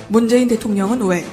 문재인 대통령은 왜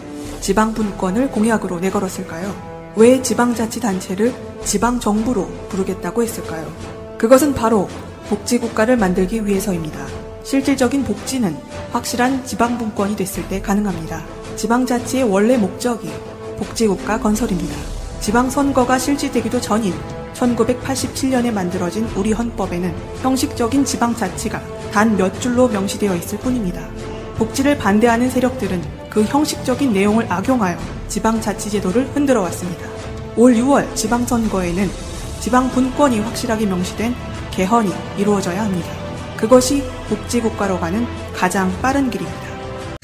지방분권을 공약으로 내걸었을까요? 왜 지방자치단체를 지방정부로 부르겠다고 했을까요? 그것은 바로 복지국가를 만들기 위해서입니다. 실질적인 복지는 확실한 지방분권이 됐을 때 가능합니다. 지방자치의 원래 목적이 복지국가 건설입니다. 지방선거가 실시되기도 전인 1987년에 만들어진 우리 헌법에는 형식적인 지방자치가 단 몇 줄로 명시되어 있을 뿐입니다. 복지를 반대하는 세력들은 그 형식적인 내용을 악용하여 지방자치제도를 흔들어 왔습니다. 올 6월 지방선거에는 지방분권이 확실하게 명시된 개헌이 이루어져야 합니다. 그것이 복지국가로 가는 가장 빠른 길입니다.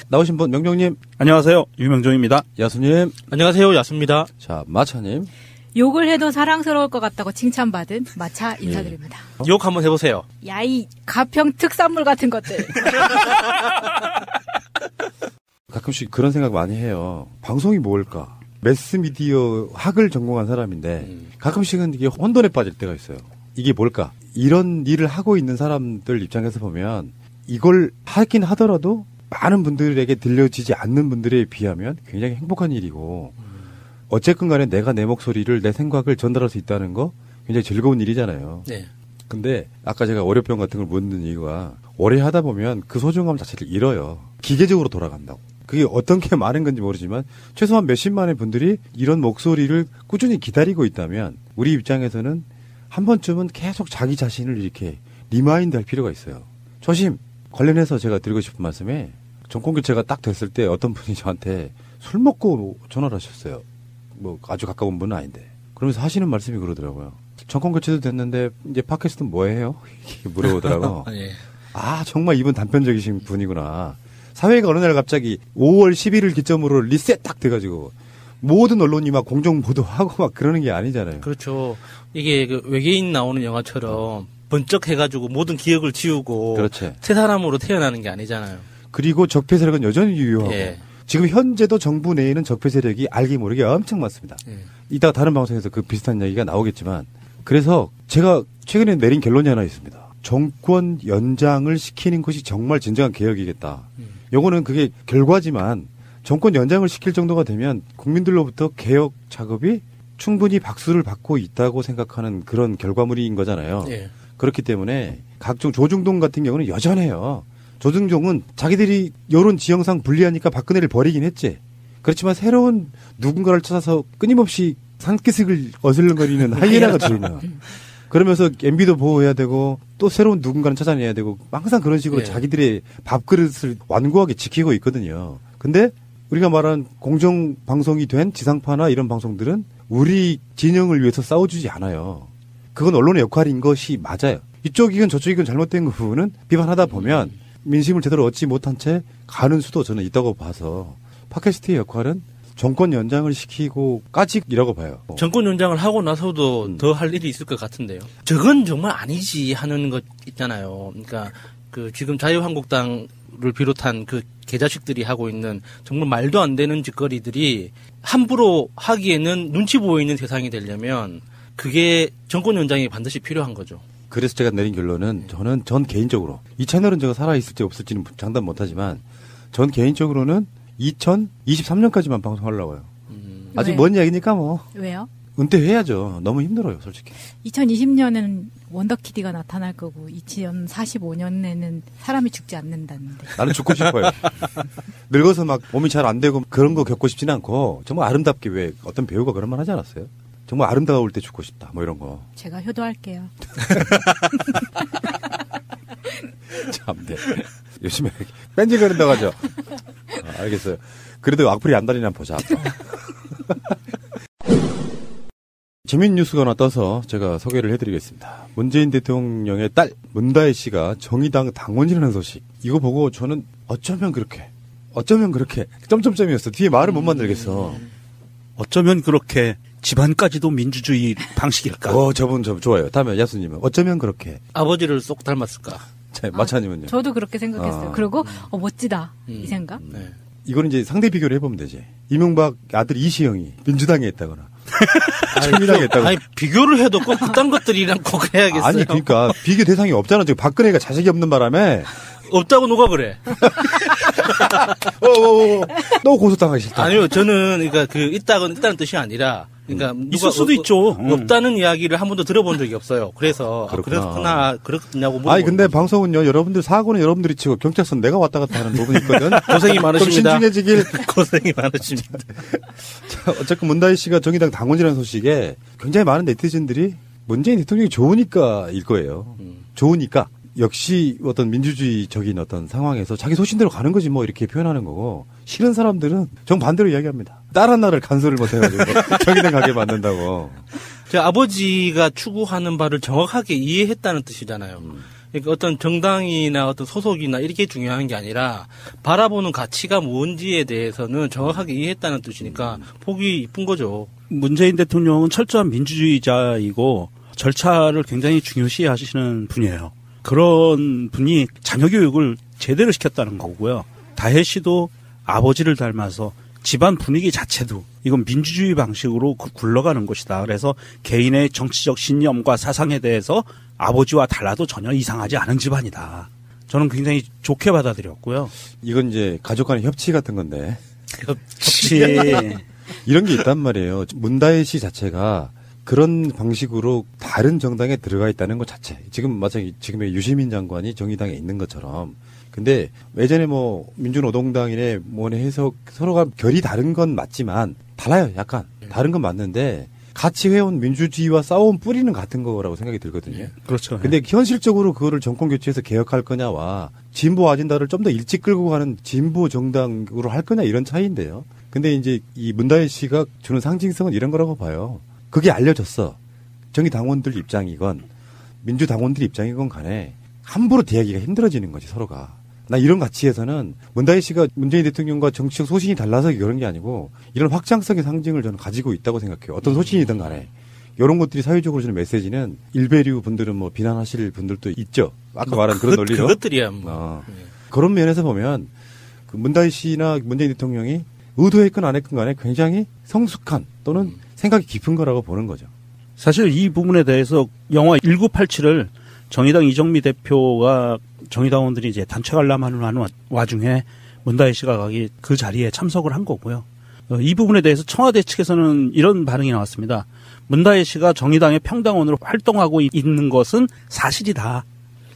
나오신 분 명정님 안녕하세요. 유명종입니다. 야수님 안녕하세요. 야수입니다. 자 마차님 욕을 해도 사랑스러울 것 같다고 칭찬받은 마차 인사드립니다. 욕 한번 해보세요. 야이 가평 특산물 같은 것들. 가끔씩 그런 생각 많이 해요. 방송이 뭘까? 매스미디어 학을 전공한 사람인데 가끔씩은 이게 혼돈에 빠질 때가 있어요. 이게 뭘까? 이런 일을 하고 있는 사람들 입장에서 보면 이걸 하긴 하더라도 많은 분들에게 들려지지 않는 분들에 비하면 굉장히 행복한 일이고 어쨌건 간에 내가 내 목소리를 내 생각을 전달할 수 있다는 거 굉장히 즐거운 일이잖아요. 네. 근데 아까 제가 월요병 같은 걸 묻는 이유가 오래 하다 보면 그 소중함 자체를 잃어요. 기계적으로 돌아간다고. 그게 어떤 게 많은 건지 모르지만 최소한 몇십만의 분들이 이런 목소리를 꾸준히 기다리고 있다면 우리 입장에서는 한 번쯤은 계속 자기 자신을 이렇게 리마인드 할 필요가 있어요. 초심 관련해서 제가 드리고 싶은 말씀에 정권교체가 딱 됐을 때 어떤 분이 저한테 술 먹고 전화를 하셨어요. 뭐 아주 가까운 분은 아닌데. 그러면서 하시는 말씀이 그러더라고요. 정권교체도 됐는데 이제 팟캐스트는 뭐 해요? 이렇게 물어보더라고. 예. 아 정말 이분 단편적이신 분이구나. 사회가 어느 날 갑자기 5월 10일을 기점으로 리셋 딱 돼가지고 모든 언론이 막 공정 보도하고 막 그러는 게 아니잖아요. 그렇죠. 이게 그 외계인 나오는 영화처럼 번쩍 해가지고 모든 기억을 지우고 그렇지. 새 사람으로 태어나는 게 아니잖아요. 그리고 적폐 세력은 여전히 유효하고 예. 지금 현재도 정부 내에는 적폐 세력이 알게 모르게 엄청 많습니다. 예. 이따가 다른 방송에서 그 비슷한 얘기가 나오겠지만 그래서 제가 최근에 내린 결론이 하나 있습니다. 정권 연장을 시키는 것이 정말 진정한 개혁이겠다. 요거는 그게 결과지만 정권 연장을 시킬 정도가 되면 국민들로부터 개혁 작업이 충분히 박수를 받고 있다고 생각하는 그런 결과물인 거잖아요. 예. 그렇기 때문에 각종 조중동 같은 경우는 여전해요. 조중동은 자기들이 여론 지형상 불리하니까 박근혜를 버리긴 했지. 그렇지만 새로운 누군가를 찾아서 끊임없이 산기슭을 어슬렁거리는 하이에나가 주인이야. 그러면서 MB도 보호해야 되고 또 새로운 누군가를 찾아내야 되고 항상 그런 식으로 예. 자기들의 밥그릇을 완고하게 지키고 있거든요. 근데 우리가 말한 공정방송이 된 지상파나 이런 방송들은 우리 진영을 위해서 싸워주지 않아요. 그건 언론의 역할인 것이 맞아요. 이쪽이건 저쪽이건 잘못된 부분은 비판하다 보면 민심을 제대로 얻지 못한 채 가는 수도 저는 있다고 봐서 팟캐스트의 역할은 정권 연장을 시키고까지이라고 봐요. 정권 연장을 하고 나서도 더 할 일이 있을 것 같은데요. 저건 정말 아니지 하는 것 있잖아요. 그러니까 그 지금 자유한국당을 비롯한 그 개자식들이 하고 있는 정말 말도 안 되는 짓거리들이 함부로 하기에는 눈치 보이는 세상이 되려면 그게 정권 연장이 반드시 필요한 거죠. 그래서 제가 내린 결론은 전 개인적으로 이 채널은 제가 살아있을지 없을지는 장담 못하지만 전 개인적으로는 2023년까지만 방송하려고요. 아직 왜요? 먼 이야기니까 뭐 왜요? 은퇴해야죠. 너무 힘들어요, 솔직히. 2020년에는 원더키디가 나타날 거고 2045년에는 사람이 죽지 않는다는데. 나는 죽고 싶어요. 늙어서 막 몸이 잘 안 되고 그런 거 겪고 싶지는 않고 정말 아름답게 왜 어떤 배우가 그런 말 하지 않았어요? 정말 아름다울 때 죽고 싶다 뭐 이런 거. 제가 효도할게요. 참네. 요즘에 뺀질거린다고 하죠. 알겠어요. 그래도 악플이 안 달리나 보자. 재미있는 뉴스가 하나 떠서 제가 소개를 해드리겠습니다. 문재인 대통령의 딸 문다혜 씨가 정의당 당원이라는 소식. 이거 보고 저는 어쩌면 그렇게 점점점이었어. 뒤에 말을 못 만들겠어. 어쩌면 그렇게 집안까지도 민주주의 방식일까? 저분 좋아요. 다음에 야수님은 어쩌면 그렇게. 아버지를 쏙 닮았을까? 자, 마차님은요? 저도 그렇게 생각했어요. 그리고 멋지다 이 생각. 네. 이거는 이제 상대 비교를 해보면 되지. 이명박 아들 이시영이 민주당에 있다거나 정의당에 있다거나. 아니 비교를 해도 꼭 그딴 것들이랑 꼭 해야겠어요. 아니 그러니까 비교 대상이 없잖아. 지금 박근혜가 자식이 없는 바람에 없다고 누가 그래? 너 고소당하기 싫다. 아니요, 저는 그러니까 있다는 뜻이 아니라 그러니까 누가 있을 수도 있죠. 없다는 이야기를 한 번도 들어본 적이 없어요. 그래서 그렇냐고 물어보는 아니 근데 거예요. 방송은요, 여러분들 사고는 여러분들이 치고 경찰서는 내가 왔다 갔다 하는 부분이 있거든. 고생이 많으십니다. 좀 신중해지길. 고생이 많으십니다. 자, 어쨌든 문다희 씨가 정의당 당원이라는 소식에 굉장히 많은 네티즌들이 문재인 대통령이 좋으니까일 거예요. 좋으니까. 역시 어떤 민주주의적인 어떤 상황에서 자기 소신대로 가는 거지 뭐 이렇게 표현하는 거고, 싫은 사람들은 정반대로 이야기합니다. 다른 나라를 간섭을 못해가지고 정의당 가게 만든다고. 제 아버지가 추구하는 바를 정확하게 이해했다는 뜻이잖아요. 그러니까 어떤 정당이나 어떤 소속이나 이렇게 중요한 게 아니라 바라보는 가치가 뭔지에 대해서는 정확하게 이해했다는 뜻이니까 보기 이쁜 거죠. 문재인 대통령은 철저한 민주주의자이고 절차를 굉장히 중요시 하시는 분이에요. 그런 분이 자녀 교육을 제대로 시켰다는 거고요. 다혜 씨도 아버지를 닮아서 집안 분위기 자체도 이건 민주주의 방식으로 굴러가는 것이다. 그래서 개인의 정치적 신념과 사상에 대해서 아버지와 달라도 전혀 이상하지 않은 집안이다. 저는 굉장히 좋게 받아들였고요. 이건 이제 가족 간의 협치 같은 건데. 협치. 이런 게 있단 말이에요. 문다혜 씨 자체가 그런 방식으로 다른 정당에 들어가 있다는 것 자체. 지금 마찬가지 지금의 유시민 장관이 정의당에 있는 것처럼. 근데 예전에 뭐 민주노동당이네 뭐네 해서 서로가 결이 다른 건 맞지만 달라요. 약간 다른 건 맞는데 같이 해온 민주주의와 싸워온 뿌리는 같은 거라고 생각이 들거든요. 그렇죠. 근데 현실적으로 그거를 정권 교체해서 개혁할 거냐와 진보 아젠다를 좀 더 일찍 끌고 가는 진보 정당으로 할 거냐 이런 차이인데요. 근데 이제 이 문다혜 씨가 주는 상징성은 이런 거라고 봐요. 그게 알려졌어. 정의당원들 입장이건 민주당원들 입장이건 간에 함부로 대하기가 힘들어지는 거지 서로가. 나 이런 가치에서는 문다혜 씨가 문재인 대통령과 정치적 소신이 달라서 그런 게 아니고 이런 확장성의 상징을 저는 가지고 있다고 생각해요. 어떤 소신이든 간에. 이런 것들이 사회적으로 주는 메시지는 일베류 분들은 뭐 비난하실 분들도 있죠. 아까 말한 그런 논리로. 그것들이야 뭐. 그런 면에서 보면 그 문다혜 씨나 문재인 대통령이 의도했건 안 했건 간에 굉장히 성숙한 또는 생각이 깊은 거라고 보는 거죠. 사실 이 부분에 대해서 영화 1987을 정의당 이정미 대표가 정의당원들이 이제 단체 관람하는 와중에 문다혜 씨가 가기 그 자리에 참석을 한 거고요. 이 부분에 대해서 청와대 측에서는 이런 반응이 나왔습니다. 문다혜 씨가 정의당의 평당원으로 활동하고 있는 것은 사실이다.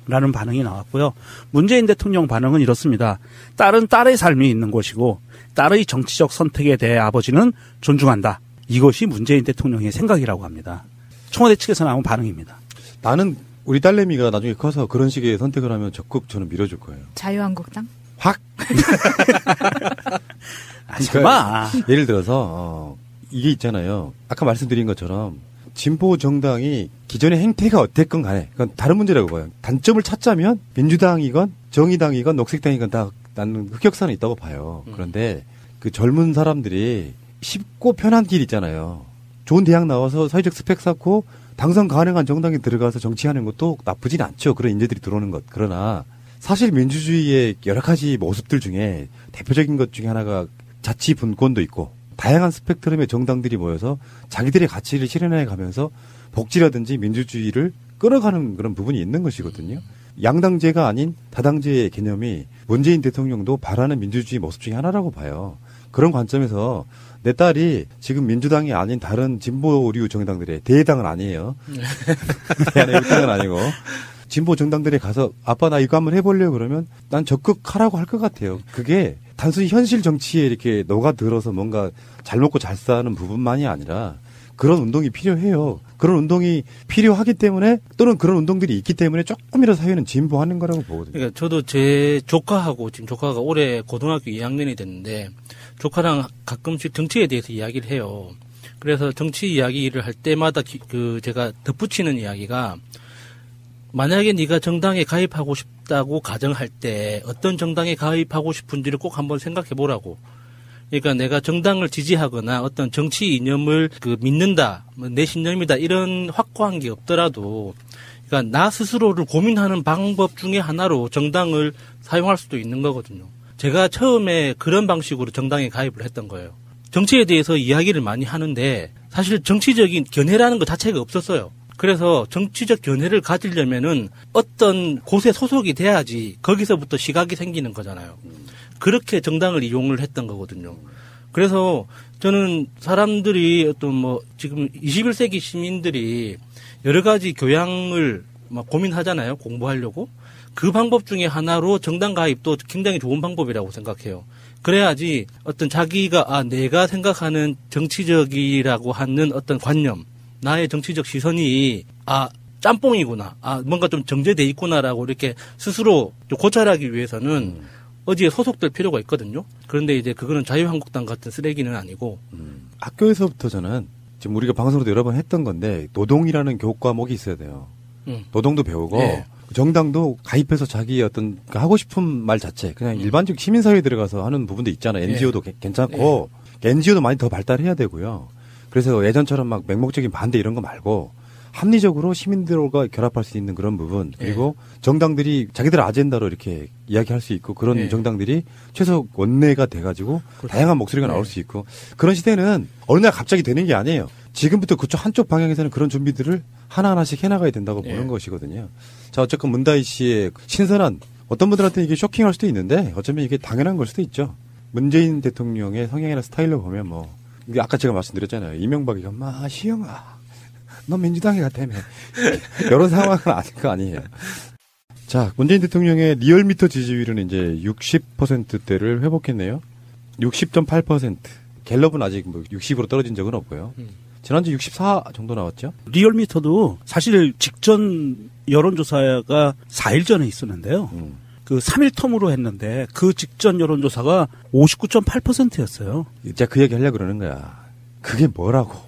라는 반응이 나왔고요. 문재인 대통령 반응은 이렇습니다. 딸은 딸의 삶이 있는 것이고 딸의 정치적 선택에 대해 아버지는 존중한다. 이것이 문재인 대통령의 생각이라고 합니다. 청와대 측에서 나온 반응입니다. 나는 우리 딸내미가 나중에 커서 그런 식의 선택을 하면 적극 저는 밀어줄 거예요. 자유한국당? 확! 설마. 예를 들어서 이게 있잖아요. 아까 말씀드린 것처럼 진보 정당이 기존의 행태가 어땠건 간에 그건 다른 문제라고 봐요. 단점을 찾자면 민주당이건 정의당이건 녹색당이건 다 나는 흑역사는 있다고 봐요. 그런데 그 젊은 사람들이 쉽고 편한 길 있잖아요. 좋은 대학 나와서 사회적 스펙 쌓고 당선 가능한 정당에 들어가서 정치하는 것도 나쁘진 않죠. 그런 인재들이 들어오는 것. 그러나 사실 민주주의의 여러 가지 모습들 중에 대표적인 것 중에 하나가 자치 분권도 있고 다양한 스펙트럼의 정당들이 모여서 자기들의 가치를 실현해 가면서 복지라든지 민주주의를 끌어가는 그런 부분이 있는 것이거든요. 양당제가 아닌 다당제의 개념이 문재인 대통령도 바라는 민주주의 모습 중에 하나라고 봐요. 그런 관점에서 내 딸이 지금 민주당이 아닌 다른 진보류 정당들의 대당은 아니에요. 대당은 아니고 진보 정당들에 가서 아빠 나 이거 한번 해보려고 그러면 난 적극 하라고 할 것 같아요. 그게 단순히 현실 정치에 이렇게 녹아들어서 뭔가 잘 먹고 잘 사는 부분만이 아니라 그런 운동이 필요해요. 그런 운동이 필요하기 때문에 또는 그런 운동들이 있기 때문에 조금이라도 사회는 진보하는 거라고 보거든요. 그러니까 저도 제 조카하고 지금 조카가 올해 고등학교 2학년이 됐는데 조카랑 가끔씩 정치에 대해서 이야기를 해요. 그래서 정치 이야기를 할 때마다 제가 덧붙이는 이야기가 만약에 네가 정당에 가입하고 싶다고 가정할 때 어떤 정당에 가입하고 싶은지를 꼭 한번 생각해 보라고. 그러니까 내가 정당을 지지하거나 어떤 정치 이념을 믿는다, 내 신념이다 이런 확고한 게 없더라도 그러니까 나 스스로를 고민하는 방법 중에 하나로 정당을 사용할 수도 있는 거거든요. 제가 처음에 그런 방식으로 정당에 가입을 했던 거예요. 정치에 대해서 이야기를 많이 하는데 사실 정치적인 견해라는 것 자체가 없었어요. 그래서 정치적 견해를 가지려면은 어떤 곳에 소속이 돼야지 거기서부터 시각이 생기는 거잖아요. 그렇게 정당을 이용을 했던 거거든요. 그래서 저는 사람들이 어떤 뭐 지금 21세기 시민들이 여러 가지 교양을 막 고민하잖아요. 공부하려고. 그 방법 중에 하나로 정당 가입도 굉장히 좋은 방법이라고 생각해요. 그래야지 어떤 자기가 내가 생각하는 정치적이라고 하는 어떤 관념, 나의 정치적 시선이 짬뽕이구나, 뭔가 좀 정제돼 있구나라고 이렇게 스스로 좀 고찰하기 위해서는 어디에 소속될 필요가 있거든요. 그런데 이제 그거는 자유한국당 같은 쓰레기는 아니고. 학교에서부터 저는 지금 우리가 방송으로도 여러 번 했던 건데 노동이라는 교육 과목이 있어야 돼요. 노동도 배우고 네. 정당도 가입해서 자기 어떤 하고 싶은 말 자체 그냥 일반적 시민사회에 들어가서 하는 부분도 있잖아요. NGO도 괜찮고 NGO도 많이 더 발달해야 되고요. 그래서 예전처럼 막 맹목적인 반대 이런 거 말고 합리적으로 시민들과 결합할 수 있는 그런 부분 그리고 정당들이 자기들 아젠다로 이렇게 이야기할 수 있고 그런 정당들이 최소 원내가 돼가지고 다양한 목소리가 나올 수 있고 그런 시대는 어느 날 갑자기 되는 게 아니에요. 지금부터 그쪽 한쪽 방향에서는 그런 준비들을 하나하나씩 해나가야 된다고 보는 것이거든요. 자, 어쨌건 문다희 씨의 신선한 어떤 분들한테는 이게 쇼킹할 수도 있는데 어쩌면 이게 당연한 걸 수도 있죠. 문재인 대통령의 성향이나 스타일로 보면 뭐 이게 아까 제가 말씀드렸잖아요. 이명박이가 막 시영아 너 민주당에 갔다며 이런 상황은 아닌 거 아니에요. 자, 문재인 대통령의 리얼미터 지지율은 이제 60%대를 회복했네요. 60.8%. 갤럽은 아직 뭐 60으로 떨어진 적은 없고요. 지난주 64 정도 나왔죠? 리얼미터도 사실 직전 여론조사가 4일 전에 있었는데요. 그 3일 텀으로 했는데 그 직전 여론조사가 59.8%였어요. 진짜 그 얘기 하려고 그러는 거야. 그게 뭐라고?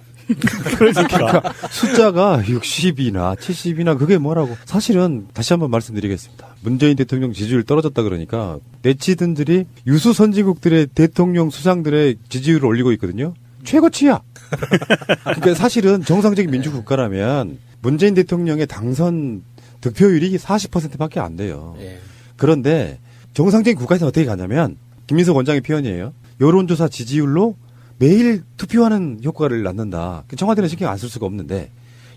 그러니까 숫자가 60이나 70이나 그게 뭐라고? 사실은 다시 한번 말씀드리겠습니다. 문재인 대통령 지지율 떨어졌다 그러니까 네티즌들이 유수 선진국들의 대통령 수상들의 지지율을 올리고 있거든요. 최고치야. 그러니까 사실은 정상적인 민주국가라면 문재인 대통령의 당선 득표율이 40%밖에 안 돼요. 그런데 정상적인 국가에서 어떻게 가냐면 김민석 원장의 표현이에요. 여론조사 지지율로 매일 투표하는 효과를 낳는다. 청와대는 신경 안 쓸 수가 없는데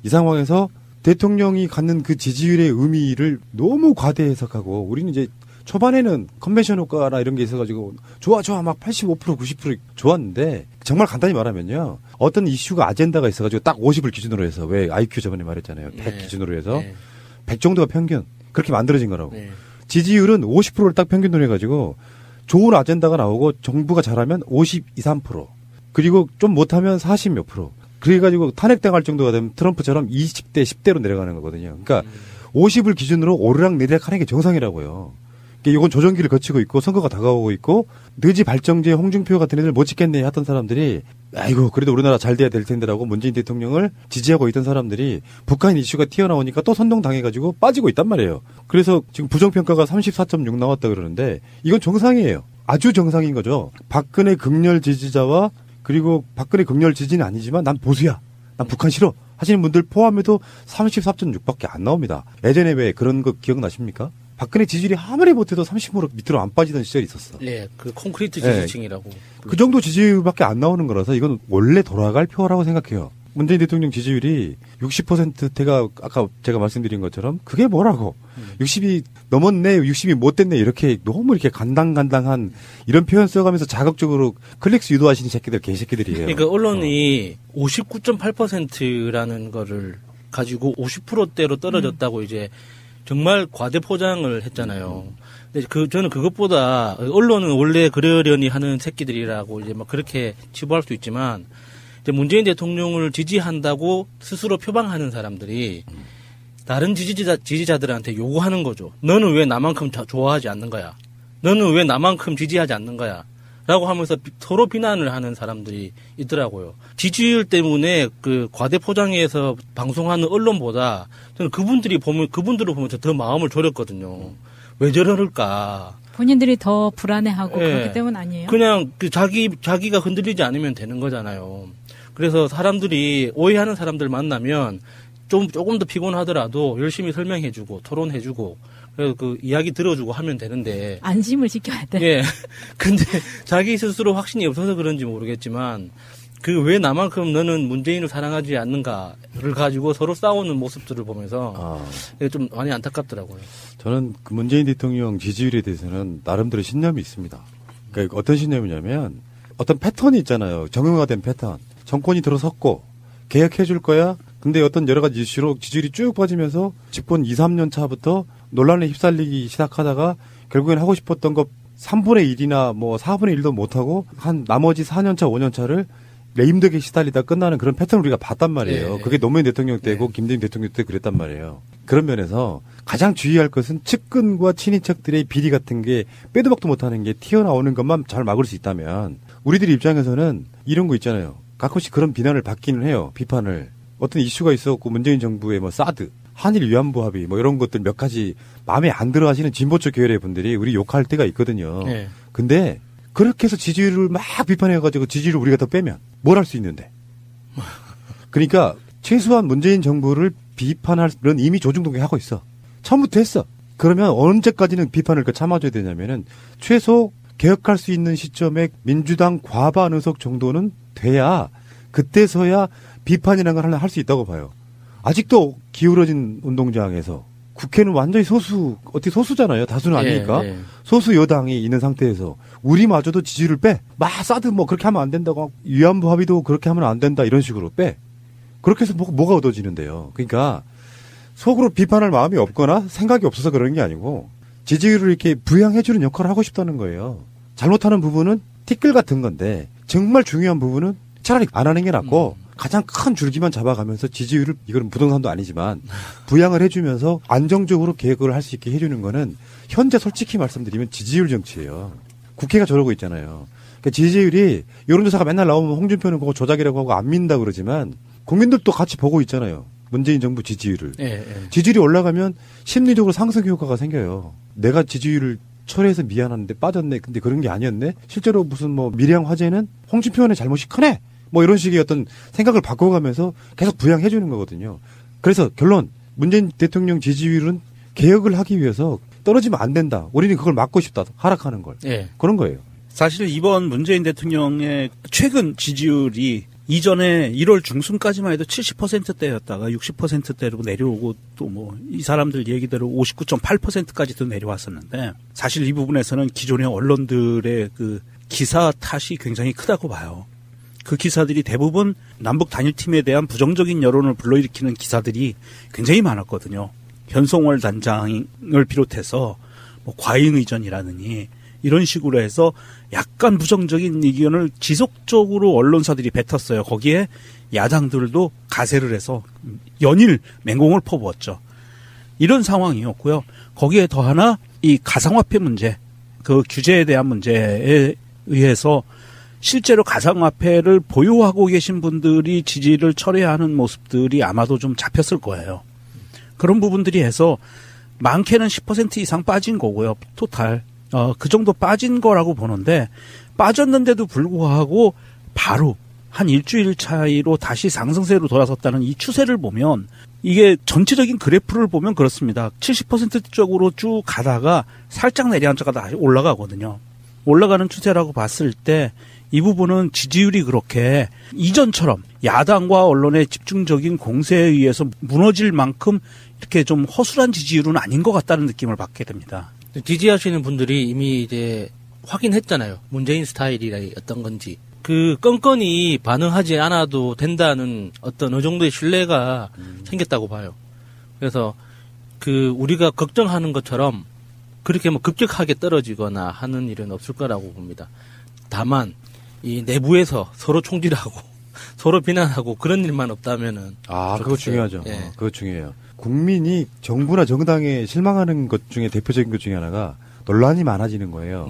이 상황에서 대통령이 갖는 그 지지율의 의미를 너무 과대 해석하고 우리는 이제 초반에는 컨벤션 효과나 이런 게 있어가지고 좋아 막 85% 90% 좋았는데 정말 간단히 말하면요. 어떤 이슈가 아젠다가 있어가지고 딱 50을 기준으로 해서 왜 IQ 저번에 말했잖아요. 100 기준으로 해서 100 정도가 평균 그렇게 만들어진 거라고. 지지율은 50%를 딱 평균으로 해가지고 좋은 아젠다가 나오고 정부가 잘하면 52, 3% 그리고 좀 못하면 40 몇 프로. 그래가지고 탄핵당할 정도가 되면 트럼프처럼 20대 10대로 내려가는 거거든요. 그러니까 50을 기준으로 오르락내리락 하는 게 정상이라고요. 이건 조정기를 거치고 있고 선거가 다가오고 있고 느지 발정제 홍준표 같은 애들 못 찍겠네 하던 사람들이 아이고 그래도 우리나라 잘 돼야 될 텐데라고 문재인 대통령을 지지하고 있던 사람들이 북한 이슈가 튀어나오니까 또 선동당해가지고 빠지고 있단 말이에요. 그래서 지금 부정평가가 34.6 나왔다 그러는데 이건 정상이에요. 아주 정상인 거죠. 박근혜 극렬 지지자와 그리고 박근혜 극렬 지지는 아니지만 난 보수야. 난 북한 싫어. 하시는 분들 포함해도 34.6밖에 안 나옵니다. 예전에 왜 그런 거 기억나십니까? 박근혜 지지율이 아무리 못해도 30% 밑으로 안 빠지던 시절이 있었어. 네, 그 콘크리트 지지층이라고. 그 정도 지지율밖에 안 나오는 거라서 이건 원래 돌아갈 표라고 생각해요. 문재인 대통령 지지율이 60%대가 아까 제가 말씀드린 것처럼 그게 뭐라고 60이 넘었네 60이 못 됐네 이렇게 너무 이렇게 간당간당한 이런 표현 써가면서 자극적으로 클릭수 유도하시는 새끼들 개새끼들이에요. 그러니까 언론이 59.8%라는 거를 가지고 50%대로 떨어졌다고 이제 정말 과대 포장을 했잖아요. 근데 저는 그것보다 언론은 원래 그러려니 하는 새끼들이라고 이제 막 그렇게 치부할 수 있지만 이제 문재인 대통령을 지지한다고 스스로 표방하는 사람들이 다른 지지자들한테 요구하는 거죠. 너는 왜 나만큼 좋아하지 않는 거야? 너는 왜 나만큼 지지하지 않는 거야? 라고 하면서 서로 비난을 하는 사람들이 있더라고요. 지지율 때문에 그 과대 포장해서 방송하는 언론보다 저는 그분들을 보면 더 마음을 졸였거든요. 왜 저럴까? 본인들이 더 불안해하고 그렇기 때문 아니에요? 그냥 그 자기가 흔들리지 않으면 되는 거잖아요. 그래서 사람들이 오해하는 사람들 만나면 조금 더 피곤하더라도 열심히 설명해주고 토론해주고 그래서 그 이야기 들어주고 하면 되는데 안심을 지켜야 돼. 예. 근데 자기 스스로 확신이 없어서 그런지 모르겠지만 그 왜 나만큼 너는 문재인을 사랑하지 않는가를 가지고 서로 싸우는 모습들을 보면서 이게 좀 많이 안타깝더라고요. 저는 그 문재인 대통령 지지율에 대해서는 나름대로 신념이 있습니다. 그러니까 어떤 신념이냐면 어떤 패턴이 있잖아요. 정형화된 패턴. 정권이 들어섰고 개혁해 줄 거야. 근데 어떤 여러 가지 이슈로 지지율이 쭉 빠지면서 집권 2, 3년 차부터 논란에 휩쓸리기 시작하다가 결국엔 하고 싶었던 거 3분의 1이나 뭐 4분의 1도 못하고 한 나머지 4년 차, 5년 차를 레임덕에 시달리다 끝나는 그런 패턴을 우리가 봤단 말이에요. 네. 그게 노무현 대통령 때고 네. 김대중 대통령 때 그랬단 말이에요. 그런 면에서 가장 주의할 것은 측근과 친인척들의 비리 같은 게 빼도 박도 못하는 게 튀어나오는 것만 잘 막을 수 있다면 우리들 입장에서는 이런 거 있잖아요. 가끔씩 그런 비난을 받기는 해요. 비판을. 어떤 이슈가 있었고 문재인 정부의 뭐 사드, 한일 위안부 합의 뭐 이런 것들 몇 가지 마음에 안 들어 하시는 진보 쪽 계열의 분들이 우리 욕할 때가 있거든요. 네. 근데 그렇게 해서 지지율을 막 비판해가지고 지지율을 우리가 더 빼면 뭘 할 수 있는데. 그러니까 최소한 문재인 정부를 비판할 런 이미 조중동에 하고 있어. 처음부터 했어. 그러면 언제까지는 비판을 참아줘야 되냐면은 최소 개혁할 수 있는 시점에 민주당 과반 의석 정도는 돼야 그때서야 비판이라는 걸 할 수 있다고 봐요. 아직도 기울어진 운동장에서 국회는 완전히 어떻게 소수잖아요. 다수는 아니니까. 네. 소수 여당이 있는 상태에서 우리마저도 지지율을 빼. 막 사드 뭐 그렇게 하면 안 된다고 위안부 합의도 그렇게 하면 안 된다 이런 식으로 빼. 그렇게 해서 뭐가 얻어지는데요. 그러니까 속으로 비판할 마음이 없거나 생각이 없어서 그러는 게 아니고 지지율을 이렇게 부양해주는 역할을 하고 싶다는 거예요. 잘못하는 부분은 티끌 같은 건데 정말 중요한 부분은 차라리 안 하는 게 낫고 가장 큰 줄기만 잡아가면서 지지율을 이건 부동산도 아니지만 부양을 해주면서 안정적으로 계획을 할 수 있게 해주는 거는 현재 솔직히 말씀드리면 지지율 정치예요. 국회가 저러고 있잖아요. 그러니까 지지율이 여론조사가 맨날 나오면 홍준표는 그거 조작이라고 하고 안 민다 그러지만 국민들도 같이 보고 있잖아요. 문재인 정부 지지율을. 지지율이 올라가면 심리적으로 상승 효과가 생겨요. 내가 지지율을 철회해서 미안한데 빠졌네. 근데 그런 게 아니었네. 실제로 무슨 뭐 미래형 화재는 홍준표 의원의 잘못이 크네. 뭐 이런 식의 어떤 생각을 바꿔가면서 계속 부양해 주는 거거든요. 그래서 결론 문재인 대통령 지지율은 개혁을 하기 위해서 떨어지면 안 된다. 우리는 그걸 막고 싶다. 하락하는 걸. 그런 거예요. 사실 이번 문재인 대통령의 최근 지지율이 이전에 1월 중순까지만 해도 70%대였다가 60%대로 내려오고 또 뭐 이 사람들 얘기대로 59.8%까지도 내려왔었는데 사실 이 부분에서는 기존의 언론들의 그 기사 탓이 굉장히 크다고 봐요. 그 기사들이 대부분 남북 단일팀에 대한 부정적인 여론을 불러일으키는 기사들이 굉장히 많았거든요. 현송월 단장을 비롯해서 뭐 과잉 의전이라느니 이런 식으로 해서 약간 부정적인 의견을 지속적으로 언론사들이 뱉었어요. 거기에 야당들도 가세를 해서 연일 맹공을 퍼부었죠. 이런 상황이었고요. 거기에 더 하나 이 가상화폐 문제, 그 규제에 대한 문제에 의해서 실제로 가상화폐를 보유하고 계신 분들이 지지를 철회하는 모습들이 아마도 좀 잡혔을 거예요. 그런 부분들이 해서 많게는 10% 이상 빠진 거고요. 토탈. 그 정도 빠진 거라고 보는데 빠졌는데도 불구하고 바로 한 일주일 차이로 다시 상승세로 돌아섰다는 이 추세를 보면 이게 전체적인 그래프를 보면 그렇습니다. 70% 쪽으로 쭉 가다가 살짝 내려앉다가 다시 올라가거든요. 올라가는 추세라고 봤을 때 이 부분은 지지율이 그렇게 이전처럼 야당과 언론의 집중적인 공세에 의해서 무너질 만큼 이렇게 좀 허술한 지지율은 아닌 것 같다는 느낌을 받게 됩니다. 지지하시는 분들이 이미 이제 확인했잖아요. 문재인 스타일이 어떤 건지. 그 껌껌이 반응하지 않아도 된다는 어떤 어느 정도의 신뢰가 생겼다고 봐요. 그래서 그 우리가 걱정하는 것처럼 그렇게 뭐 급격하게 떨어지거나 하는 일은 없을 거라고 봅니다. 다만 이 내부에서 서로 총질하고 서로 비난하고 그런 일만 없다면은 그거 중요하죠. 그거 중요해요. 국민이 정부나 정당에 실망하는 것 중에 대표적인 것 중에 하나가 논란이 많아지는 거예요.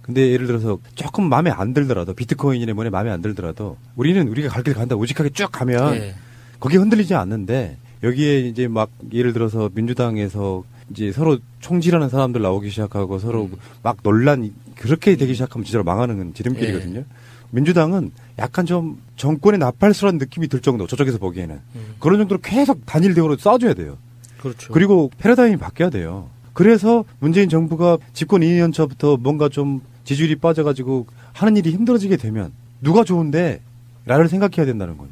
근데 예를 들어서 조금 마음에 안 들더라도 비트코인이나 뭐네 마음에 안 들더라도 우리가 갈 길 간다 우직하게 쭉 가면 거기에 흔들리지 않는데 여기에 이제 막 예를 들어서 민주당에서 이제 서로 총질하는 사람들 나오기 시작하고 서로 막 논란 그렇게 되기 시작하면 진짜로 망하는 지름길이거든요. 민주당은 약간 좀 정권의 나팔수라는 느낌이 들 정도 저쪽에서 보기에는 그런 정도로 계속 단일 대우로 싸워줘야 돼요. 그렇죠. 그리고 패러다임이 바뀌어야 돼요. 그래서 문재인 정부가 집권 2년 차부터 뭔가 좀 지지율이 빠져가지고 하는 일이 힘들어지게 되면 누가 좋은데 라를 생각해야 된다는 거죠.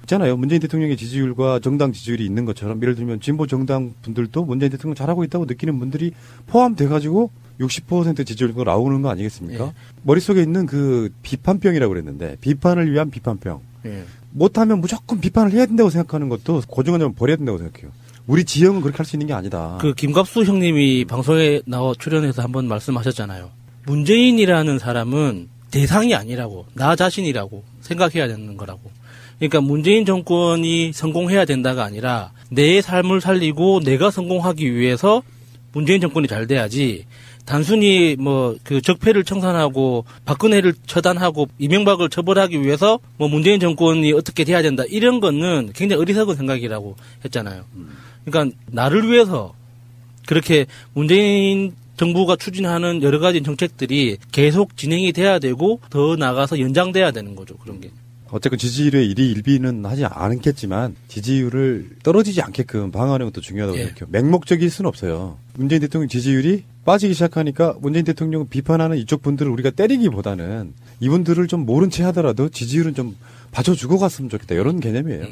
있잖아요. 문재인 대통령의 지지율과 정당 지지율이 있는 것처럼 예를 들면 진보 정당 분들도 문재인 대통령 잘하고 있다고 느끼는 분들이 포함돼가지고 60% 지지율로 나오는 거 아니겠습니까? 예. 머릿속에 있는 그 비판병이라고 그랬는데 비판을 위한 비판병. 예. 못하면 무조건 비판을 해야 된다고 생각하는 것도 고정관념을 버려야 된다고 생각해요. 우리 지형은 그렇게 할 수 있는 게 아니다. 그 김갑수 형님이 방송에 나와 출연해서 한번 말씀하셨잖아요. 문재인이라는 사람은 대상이 아니라고, 나 자신이라고 생각해야 되는 거라고. 그러니까 문재인 정권이 성공해야 된다가 아니라 내 삶을 살리고 내가 성공하기 위해서 문재인 정권이 잘 돼야지, 단순히 뭐 그 적폐를 청산하고 박근혜를 처단하고 이명박을 처벌하기 위해서 뭐 문재인 정권이 어떻게 돼야 된다, 이런 거는 굉장히 어리석은 생각이라고 했잖아요. 그러니까 나를 위해서 그렇게 문재인 정부가 추진하는 여러 가지 정책들이 계속 진행이 돼야 되고 더 나아가서 연장돼야 되는 거죠. 그런 게. 어쨌든 지지율의 일희일비는 하지 않겠지만 지지율을 떨어지지 않게끔 방어하는 것도 중요하다고 예. 생각해요. 맹목적일 수는 없어요. 문재인 대통령 지지율이 빠지기 시작하니까 문재인 대통령을 비판하는 이쪽 분들을 우리가 때리기보다는 이분들을 좀 모른 채 하더라도 지지율은 좀 봐줘주고 갔으면 좋겠다. 이런 개념이에요.